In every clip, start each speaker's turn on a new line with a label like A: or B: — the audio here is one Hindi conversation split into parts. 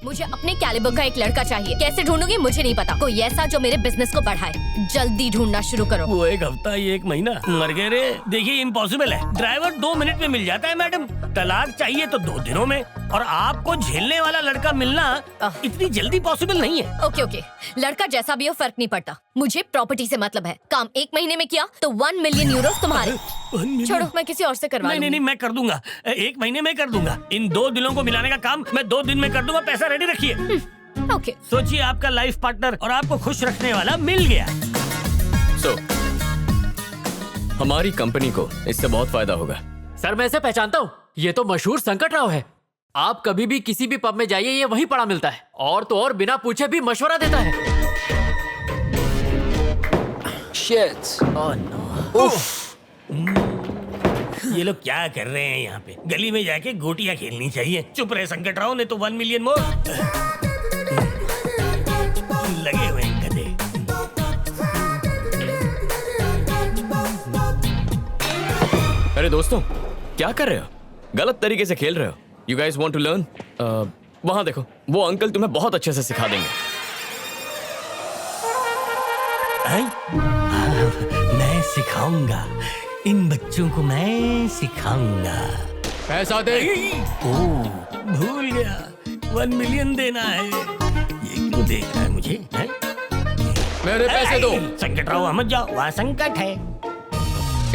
A: मुझे अपने कैलिबर का एक लड़का चाहिए। कैसे ढूंढूंगी मुझे नहीं पता। कोई ऐसा जो मेरे बिजनेस को बढ़ाए। जल्दी ढूंढना शुरू करो।
B: वो एक हफ्ता, ये 1 महीना, मर गए रे। देखिए इम्पॉसिबल है। ड्राइवर 2 मिनट में मिल जाता है मैडम। तलाक चाहिए तो 2 दिनों में, और आपको झेलने वाला लड़का मिलना इतनी जल्दी पॉसिबल नहीं है।
A: ओके ओके, लड़का जैसा भी हो फर्क नहीं पड़ता। मुझे प्रॉपर्टी से मतलब है। काम 1 महीने में किया तो 1 मिलियन यूरो तुम्हारे। छोड़ो, मैं किसी और से करवा लूंगी।
B: नहीं, मैं कर दूंगा। 1 महीने में कर दूंगा। इन 2 दिलों को मिलाने का काम मैं 2 दिन में कर दूंगा। पैसा रेडी रखिए।
A: ओके।
B: सोचिए, आपका लाइफ पार्टनर और आपको खुश रखने वाला मिल गया।
C: हमारी कंपनी को इससे बहुत फायदा होगा।
D: सर मैं इसे पहचानता हूँ। ये तो मशहूर संकट राव है। आप कभी भी किसी भी पब में जाइए, ये वहीं पड़ा मिलता है। और तो और बिना पूछे भी मशवरा देता है।
C: Shit.
D: Oh no.
B: ये लोग क्या कर रहे हैं यहाँ पे? गली में जाके गोटियां खेलनी चाहिए। चुप रहे संकट राव, ने तो 1 मिलियन मोर। लगे हुए हैं गधे।
C: अरे दोस्तों, क्या कर रहे हो? गलत तरीके से खेल रहे हो। You guys want to learn? वहाँ देखो, वो अंकल तुम्हें बहुत अच्छे से सिखा देंगे।
B: मैं सिखाऊंगा, इन बच्चों को मैं सिखाऊंगा।
D: पैसा दे।
B: भूल गया, 1 मिलियन देना है। ये क्यों देख रहा है मुझे? है?
D: मेरे पैसे दो।
B: संकट राव, मत जाओ, वहाँ संकट है।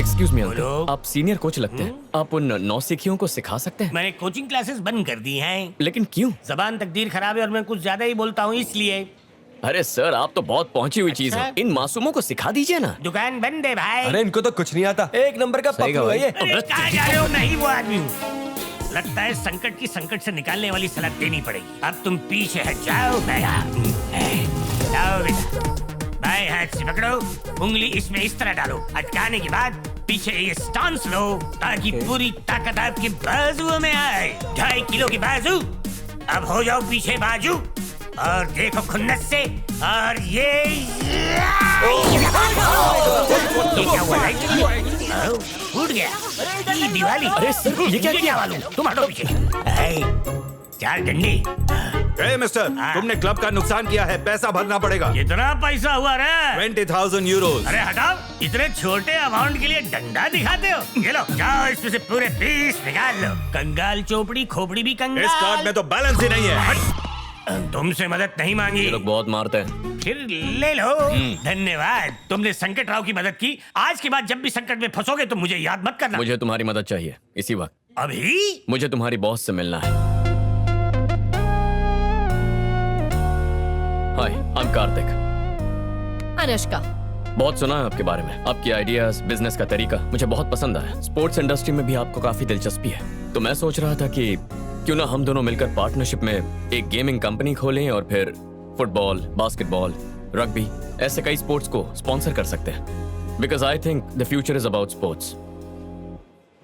C: एक्सक्यूज मी
B: बोलो।
C: अंकल, आप सीनियर कोच लगते हैं। आप उन नौसिखियों को सिखा सकते हैं?
B: मैंने कोचिंग क्लासेस बंद कर दी हैं।
C: लेकिन क्यों?
B: जबान तकदीर खराब है और मैं कुछ ज्यादा ही बोलता हूँ, इसलिए।
C: अरे सर, आप तो बहुत पहुंची हुई चीज है। इन मासूमों को सिखा दीजिए ना।
B: दुकान बंद है भाई।
E: अरे इनको तो कुछ नहीं आता। 1 नंबर का
C: सही
E: पप्पू है ये।
B: अरे कहाँ जा रहे हो? नहीं वो आदमी हूँ। लगता है संकट की संकट से निकालने वाली सलाह देनी पड़ेगी। अब तुम पीछे हट जाओ। जाओ बेटा, बाएं हाथ से पकड़ो, उंगली इसमें इस तरह डालो। अटकाने के बाद पीछे ये स्टांस लो, ताकि पूरी ताकत आपके बाजुओं में आए। 2.5 किलो की बाजू। अब हो जाओ पीछे बाजू, और देखो खुन्नस से। और ये क्या हुआ? फूट गया। ये दिवाली।
C: अरे सर, ये क्या किया?
B: वालों, तुम हटो पीछे। 4 डंडे।
E: ए मिस्टर, तुमने क्लब का नुकसान किया है, पैसा भरना पड़ेगा।
B: कितना पैसा हुआ रे?
E: 20,000 यूरोज।
B: अरे हटाओ, इतने छोटे अमाउंट के लिए डंडा दिखाते हो? ये लो, जाओ इसमें से पूरे 20 निकाल लो। कंगाल चोपड़ी, खोपड़ी भी कंगाल।
E: इस कार्ड में तो बैलेंस ही नहीं है।
B: तुमसे मदद नहीं मांगी।
C: ये लोग बहुत मारते हैं।
B: फिर ले लो। धन्यवाद, तुमने संकट राव की मदद की। आज के बाद जब भी संकट में फंसोगे तो मुझे याद मत करना।
C: मुझे तुम्हारी मदद चाहिए इसी वक्त।
B: अभी?
C: मुझे तुम्हारी बॉस से मिलना है। हाय, आई एम कार्तिक।
A: अनुष्का।
C: बहुत सुना है आपके बारे में। आपकी आइडियाज, बिजनेस का तरीका मुझे बहुत पसंद आया। स्पोर्ट्स इंडस्ट्री में भी आपको काफी दिलचस्पी है। तो मैं सोच रहा था कि क्यों ना हम दोनों मिलकर पार्टनरशिप में एक गेमिंग कंपनी खोलें और फिर फुटबॉल, बास्केटबॉल, रग्बी, ऐसे कई स्पोर्ट्स को स्पॉन्सर कर सकते हैं। Because I think the future is about sports.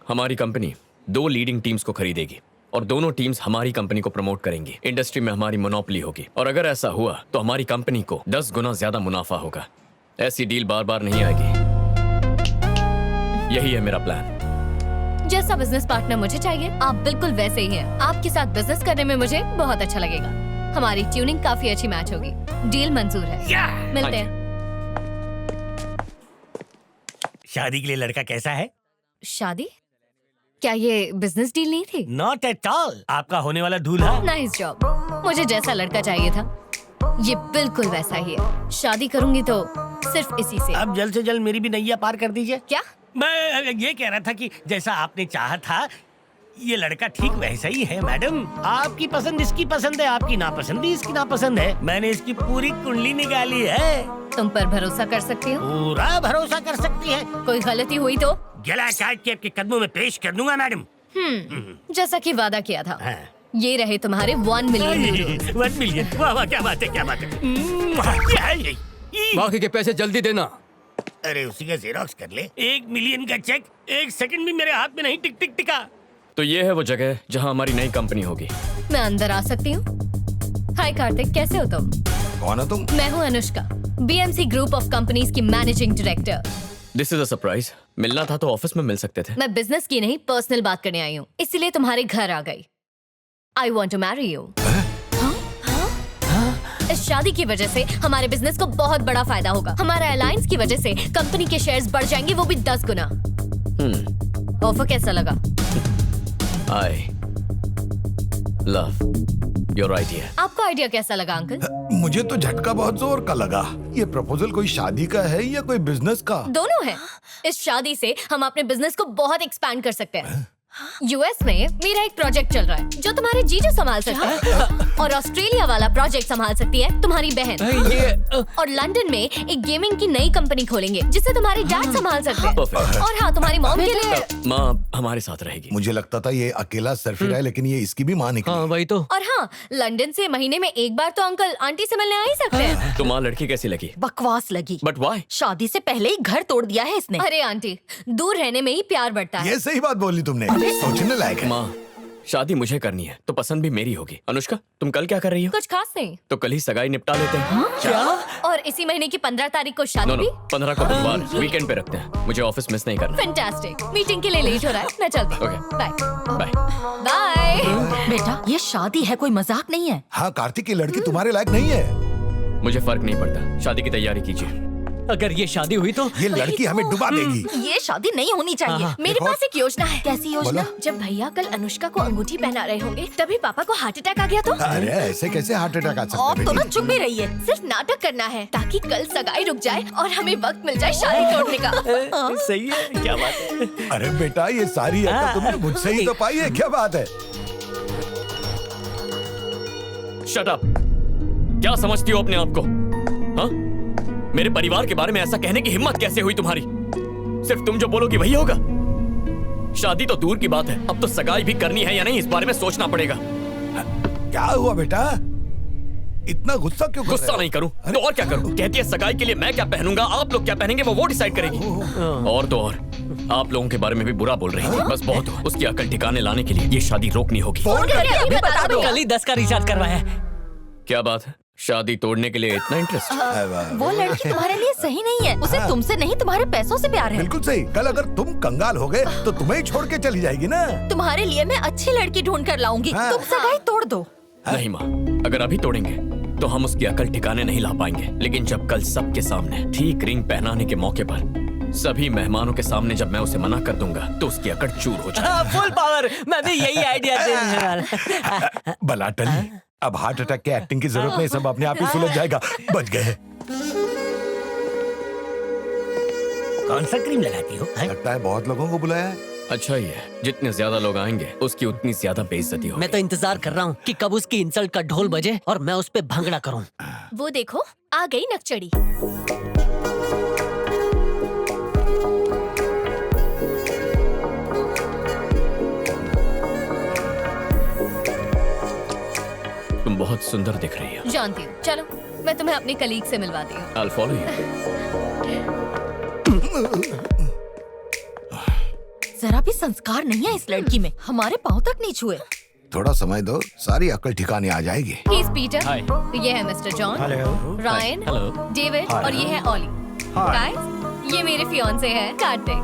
C: हमारी कंपनी 2 लीडिंग टीम्स को खरीदेगी और दोनों टीम्स हमारी कंपनी को प्रमोट करेंगी। इंडस्ट्री में हमारी मोनोपोली होगी, और अगर ऐसा हुआ तो हमारी कंपनी को 10 गुना ज्यादा मुनाफा होगा। ऐसी डील बार बार नहीं आएगी। यही है मेरा प्लान।
A: जैसा बिजनेस पार्टनर मुझे चाहिए, आप बिल्कुल वैसे ही हैं। आपके साथ बिजनेस करने में मुझे बहुत अच्छा लगेगा। हमारी ट्यूनिंग काफी अच्छी मैच होगी। डील मंजूर है। मिलते हैं।
B: शादी के लिए लड़का कैसा है?
A: शादी? क्या ये बिजनेस डील नहीं थी?
B: Not at all. आपका होने वाला दूल्हा।
A: Nice job. मुझे जैसा लड़का चाहिए था, ये बिल्कुल वैसा ही है। शादी करूंगी तो सिर्फ इसी से।
B: अब जल्द से जल्द मेरी भी नैया पार कर दीजिए।
A: क्या?
B: मैं ये कह रहा था कि जैसा आपने चाहा था, ये लड़का ठीक वैसा ही है मैडम। आपकी पसंद इसकी पसंद है, आपकी नापसंद भी इसकी नापसंद है। मैंने इसकी पूरी कुंडली निकाली है।
A: तुम पर भरोसा कर सकती हो?
B: पूरा भरोसा कर सकती है।
A: कोई गलती हुई तो
B: गला काट के आपके कदमों में पेश कर दूंगा मैडम।
A: जैसा कि वादा किया था।
B: हाँ।
A: ये रहे तुम्हारे 1 मिलियन यूरो।
B: 1 मिलियन। वाह वाह, क्या बात है, क्या बात है। क्या है ये?
D: बाकी के पैसे जल्दी देना।
B: अरे उसी का जेरोक्स कर ले। 1 मिलियन का चेक 1 सेकंड भी मेरे हाथ में नहीं टिक टिक टिका।
C: तो ये है वो जगह जहां हमारी नई कंपनी होगी।
A: मैं अंदर आ सकती हूँ? हाय कार्तिक, कैसे हो तुम?
E: कौन हो तुम?
A: मैं हूँ Anushka, BMC group of companies की managing director.
C: This is a surprise. मिलना था तो ऑफिस में मिल सकते थे।
A: मैं बिजनेस की नहीं, पर्सनल बात करने आई हूँ, इसीलिए तुम्हारे घर आ गई। I want to marry you. इस शादी की वजह से हमारे बिजनेस को बहुत बड़ा फायदा होगा। हमारा अलायंस की वजह से कंपनी के शेयर्स बढ़ जाएंगे, वो भी 10 गुना। ऑफर कैसा लगा?
C: I love your idea.
A: आपको आइडिया कैसा लगा अंकल?
F: मुझे तो झटका बहुत जोर का लगा। ये प्रपोजल कोई शादी का है या कोई बिजनेस का?
A: दोनों है। इस शादी से हम अपने बिजनेस को बहुत एक्सपैंड कर सकते हैं। यूएस में मेरा एक प्रोजेक्ट चल रहा है जो तुम्हारे जीजू संभाल सकते हैं, और ऑस्ट्रेलिया वाला प्रोजेक्ट संभाल सकती है तुम्हारी बहन। और लंदन में एक गेमिंग की नई कंपनी खोलेंगे जिसे तुम्हारे डैड संभाल सकते हैं।
C: Perfect.
A: और हाँ, तुम्हारी मॉम के लिए।
C: माँ हमारे साथ रहेगी।
F: मुझे लगता था ये अकेला सरफिरा है, लेकिन ये इसकी भी माँ निकली।
D: हाँ वही तो।
A: और हाँ, लंदन से महीने में एक बार तो अंकल आंटी से मिलने आ ही सकते हैं।
C: तो माँ लड़की कैसी लगी?
G: बकवास लगी।
C: But why?
G: शादी से पहले ही घर तोड़ दिया है इसने।
A: अरे आंटी, दूर रहने में ही प्यार बढ़ता है।
F: ये सही बात बोली तुमने, सोचने लायक है।
C: माँ शादी मुझे करनी है तो पसंद भी मेरी होगी। अनुष्का तुम कल क्या कर रही हो?
A: कुछ खास नहीं।
C: तो कल ही सगाई निपटा लेते हैं।
A: क्या? और इसी महीने की 15 तारीख को शादी
C: नो
A: भी।
C: 15 को बुधवार वीकेंड पे रखते हैं। मुझे ऑफिस मिस नहीं करना।
A: फैंटास्टिक। मीटिंग के लिए लेट हो रहा है, मैं चलती हूँ।
C: Okay.
A: Bye
C: bye.
A: बाय।
G: बेटा ये शादी है, कोई मजाक नहीं है।
F: हाँ कार्तिक, की लड़की तुम्हारे लायक नहीं है।
C: मुझे फर्क नहीं पड़ता, शादी की तैयारी कीजिए।
D: अगर ये शादी हुई तो
F: ये लड़की हमें डुबा देगी।
G: ये शादी नहीं होनी चाहिए।
A: मेरे पास एक योजना है।
G: कैसी योजना?
A: जब भैया कल अनुष्का को अंगूठी पहना रहे होंगे तभी पापा को हार्ट अटैक आ गया तो?
F: अरे ऐसे कैसे हार्ट अटैक आ सकता
G: और
F: है
G: तो ना
F: बेटी?
G: चुप ही रहिए।
A: सिर्फ नाटक करना है ताकि कल सगाई रुक जाए और हमें वक्त मिल जाए शादी तोड़ने का।
D: सही है, क्या बात है।
F: अरे बेटा ये सारी अकल तुमने मुझसे ही तो पाई है, क्या बात है?
C: Shut up. क्या समझती हो अपने आप को? हाँ? मेरे परिवार के बारे में ऐसा कहने की हिम्मत कैसे हुई तुम्हारी? सिर्फ तुम जो बोलोगी वही होगा। शादी तो दूर की बात है, अब तो सगाई भी करनी है या नहीं इस बारे में सोचना पड़ेगा।
F: क्या हुआ बेटा, इतना गुस्सा क्यों कर रहे
C: गुस्सा
F: हो?
C: नहीं करूं तो और क्या करूं? कहती है सगाई के लिए मैं क्या पहनूंगा, आप लोग क्या पहनेंगे वो डिसाइड करेगी। और तो और आप लोगों के बारे में भी बुरा बोल रही थी। बस बहुत हो, उसकी अकल ठिकाने लाने के लिए ये शादी रोकनी होगी।
F: फोन करके अभी बता दो।
D: कल ही 10 का रिचार्ज करवाया है।
C: क्या बात है, शादी तोड़ने के लिए इतना इंटरेस्ट?
G: वो लड़की तुम्हारे लिए सही नहीं है। उसे तुमसे नहीं तुम्हारे पैसों से प्यार है।
F: बिल्कुल सही। कल अगर तुम कंगाल हो गए तो तुम्हें ही छोड़ के चली जाएगी ना।
G: तुम्हारे लिए मैं अच्छी लड़की ढूंढ कर लाऊंगी।
F: हाँ।
G: तुम सगाई तोड़ दो।
C: नहीं माँ, अगर अभी तोड़ेंगे तो हम उसकी अकल ठिकाने नहीं ला पाएंगे। लेकिन जब कल सबके सामने ठीक रिंग पहनाने के मौके पर सभी मेहमानों के सामने जब मैं उसे मना कर दूंगा तो उसकी अकड़ चूर हो जाएगी।
D: Full power. मैं भी यही आइडिया देने वाला।
F: भला टली, अब हार्ट अटैक की एक्टिंग की जरूरत नहीं, सब अपने आप ही सुलझ जाएगा। बच गए।
B: कौन सा क्रीम लगाती हो?
F: लगता है बहुत लोगों को बुलाया है।
C: अच्छा ही है, जितने ज्यादा लोग आएंगे उसकी उतनी ज्यादा बेइज्जती होगी।
D: मैं तो इंतजार कर रहा हूँ कि कब उसकी इंसल्ट का ढोल बजे और मैं उस पे भंगड़ा करूँ।
A: वो देखो आ गई नकचड़ी।
C: तुम बहुत सुंदर दिख रही हो।
A: जानती हूँ, चलो मैं तुम्हें अपने कलीग से मिलवाती हूँ।
C: I'll follow you।
G: जरा भी संस्कार नहीं है इस लड़की में। हमारे पाँव तक नहीं छुए।
F: थोड़ा समय दो, सारी अकल ठिकाने आ जाएगी।
A: He's Peter।
C: Hi।
A: ये है mister John, Ryan,
C: Hello।
A: David और ये है ऑली। गाइस, ये मेरे फियांसे हैं कार्तिक।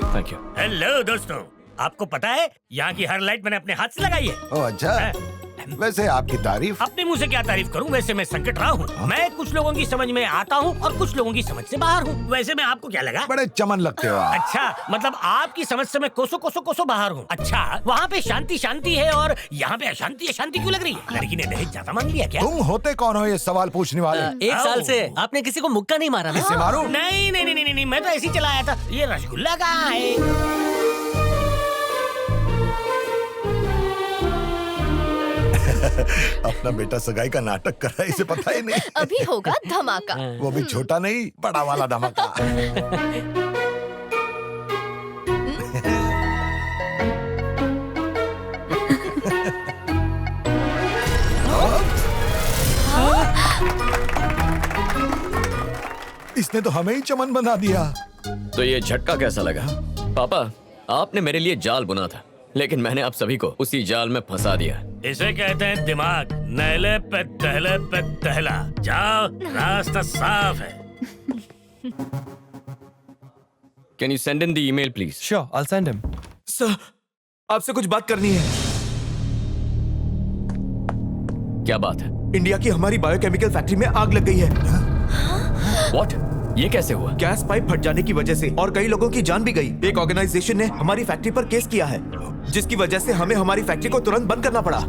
C: Thank you।
B: हेलो दोस्तों, आपको पता है यहाँ की हर लाइट मैंने अपने हाथ से लगाई है।
F: ओ अच्छा, वैसे आपकी तारीफ।
B: अपने मुंह से क्या तारीफ करूं? वैसे मैं संकट रहा हूँ। मैं कुछ लोगों की समझ में आता हूँ और कुछ लोगों की समझ से बाहर हूँ। वैसे मैं आपको क्या लगा?
F: बड़े चमन लगते हो आप।
B: अच्छा, मतलब आपकी समझ से मैं कोसों बाहर हूँ। अच्छा, वहाँ पे शांति शांति है और यहाँ पे अशांति अशांति क्यों लग रही है? लड़की ने दहेज ज्यादा मांग लिया क्या?
F: तुम होते कौन हो ये सवाल पूछने वाले?
D: 1 साल से आपने किसी को मुक्का नहीं मारा ना?
F: इससे मारो।
B: नहीं नहीं नहीं नहीं नहीं, मैं तो ऐसे ही चलाया था। ये रसगुल्ला कहाँ है?
F: अपना बेटा सगाई का नाटक कर रहा है, इसे पता ही नहीं।
A: अभी होगा धमाका।
F: वो भी छोटा नहीं, बड़ा वाला धमाका। इसने तो हमें ही चमन बना दिया।
C: तो ये झटका कैसा लगा? पापा, आपने मेरे लिए जाल बुना था, लेकिन मैंने आप सभी को उसी जाल में फंसा दिया।
B: इसे कहते हैं दिमाग। नहले पे दहला। जाओ, रास्ता साफ है।
C: Can you send in the email please?
H: Sure, I'll send him.
E: Sir, आपसे कुछ बात करनी है।
C: क्या बात है?
H: इंडिया की हमारी बायोकेमिकल फैक्ट्री में आग लग गई है।
C: व्हाट? ये कैसे हुआ?
H: गैस पाइप फट जाने की वजह से और कई लोगों की जान भी गई। एक ऑर्गेनाइजेशन ने हमारी फैक्ट्री पर केस किया है, जिसकी वजह से हमें हमारी फैक्ट्री को तुरंत बंद करना पड़ा।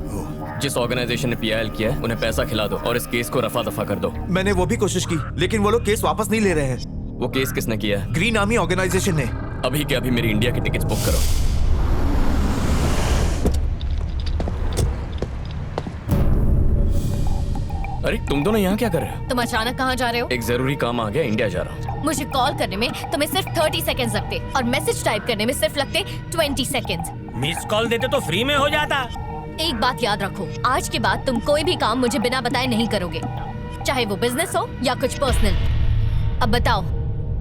C: जिस ऑर्गेनाइजेशन ने PIL किया है उन्हें पैसा खिला दो और इस केस को रफा दफा कर दो।
H: मैंने वो भी कोशिश की, लेकिन वो लोग केस वापस नहीं ले रहे हैं।
C: वो केस किसने किया है?
H: ग्रीन आर्मी ऑर्गेनाइजेशन ने।
C: अभी के अभी मेरी इंडिया की टिकट्स बुक करो। अरे तुम दोनों यहाँ क्या कर रहे हो?
A: तुम अचानक कहाँ जा रहे हो?
C: एक जरूरी काम आ गया, इंडिया जा रहा हूँ।
A: मुझे कॉल करने में तुम्हें सिर्फ 30 सेकंड्स लगते और मैसेज टाइप करने में सिर्फ लगते 20 सेकंड्स।
B: मिस कॉल देते तो फ्री में हो जाता।
A: एक बात याद रखो, आज के बाद तुम कोई भी काम मुझे बिना बताए नहीं करोगे, चाहे वो बिजनेस हो या कुछ पर्सनल। अब बताओ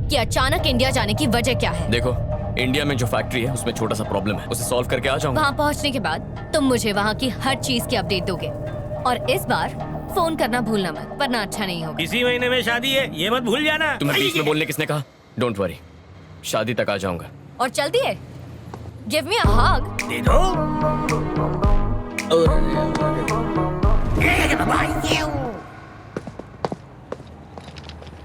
A: कि अचानक इंडिया जाने की वजह क्या है?
C: देखो, इंडिया में जो फैक्ट्री है उसमें छोटा सा प्रॉब्लम है, उसे सॉल्व करके आ जाऊंगा।
A: वहाँ पहुँचने के बाद तुम मुझे वहाँ की हर चीज की अपडेट दोगे और इस बार फोन करना भूलना मत, वरना अच्छा नहीं होगा।
B: इसी महीने में शादी है, ये मत भूल जाना।
C: तुम्हें बीच में बोलने किसने कहा? डोंट वरी, शादी तक आ जाऊंगा।
A: और चलती है, गिव मी अ हग।
B: दे दो।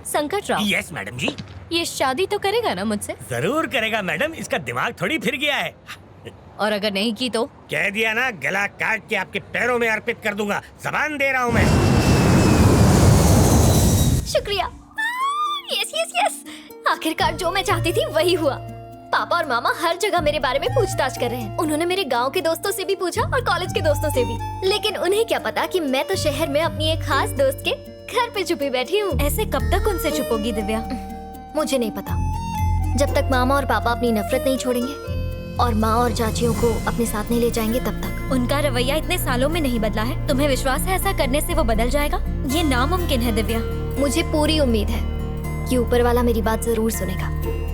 A: संकट राव,
B: यस मैडम जी।
A: ये शादी तो करेगा ना मुझसे?
B: जरूर करेगा मैडम, इसका दिमाग थोड़ी फिर गया है।
A: और अगर नहीं की तो?
B: कह दिया ना, गला काट के आपके पैरों में अर्पित कर दूंगा। जबान दे रहा हूँ मैं।
A: शुक्रिया। यस यस यस, आखिरकार जो मैं चाहती थी वही हुआ। पापा और मामा हर जगह मेरे बारे में पूछताछ कर रहे हैं। उन्होंने मेरे गांव के दोस्तों से भी पूछा और कॉलेज के दोस्तों से भी, लेकिन उन्हें क्या पता कि मैं तो शहर में अपनी एक खास दोस्त के घर पे छुपी बैठी हूँ।
G: ऐसे कब तक उनसे छुपोगी दिव्या?
I: मुझे नहीं पता, जब तक मामा और पापा अपनी नफरत नहीं छोड़ेंगे और माँ और चाचियों को अपने साथ नहीं ले जाएंगे तब तक।
G: उनका रवैया इतने सालों में नहीं बदला है, तुम्हें विश्वास है ऐसा करने से वो बदल जाएगा? ये नामुमकिन है दिव्या।
I: मुझे पूरी उम्मीद है कि ऊपर वाला मेरी बात जरूर सुनेगा।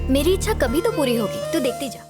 I: मेरी इच्छा कभी तो पूरी होगी, तू देखती जा।